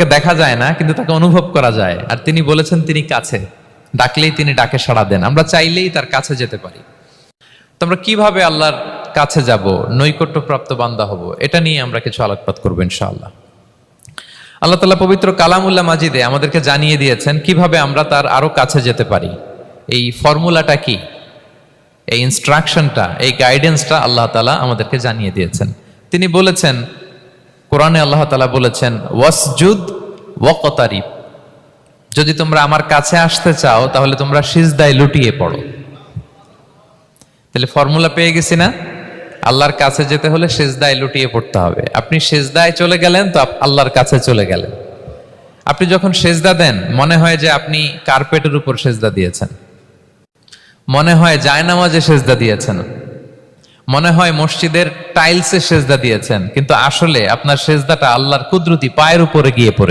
তাকে দেখা যায় না, কিন্তু তাকে অনুভব করা যায়। আর তিনি বলেছেন তিনি কাছে, ডাকলেই তিনি ডাকে সাড়া দেন। আমরা চাইলেই তার কাছে যেতে পারি। তোমরা কিভাবে আল্লাহর কাছে যাব, নৈকট্যপ্রাপ্ত বান্দা হব, এটা নিয়ে আমরা কিছু আলোকপাত করবো ইনশাআল্লাহ। আল্লাহ তাআলা পবিত্র কালামুল্লাহ মাজিদে আমাদেরকে জানিয়ে দিয়েছেন কিভাবে আমরা তার আরো কাছে যেতে পারি। এই ফর্মুলাটা কি, এই ইনস্ট্রাকশনটা, এই গাইডেন্সটা আল্লাহ তাআলা আমাদেরকে জানিয়ে দিয়েছেন। তিনি বলেছেন, কোরআনে আল্লাহ তাআলা বলেছেন, ওয়াসজুদ ওয়াকতারিব, যদি তোমরা আমার কাছে আসতে চাও তাহলে তোমরা সিজদায় লুটিয়ে পড়ো। তাহলে ফর্মুলা পেয়ে গেছি না? আল্লাহর কাছে যেতে হলে সিজদায় লুটিয়ে পড়তে হবে। আপনি সিজদায় চলে গেলেন তো আল্লাহর কাছে চলে গেলেন। আপনি যখন সিজদা দেন মনে হয় যে আপনি কার্পেটের উপর সিজদা দিয়েছেন, মনে হয় জায়নামাজে সিজদা দিয়েছেন, মনে হয় মসজিদের টাইলসে সিজদা দিয়েছেন, কিন্তু আসলে আপনার সিজদাটা আল্লাহর কুদরতি পায়ের উপরে গিয়ে পড়ে।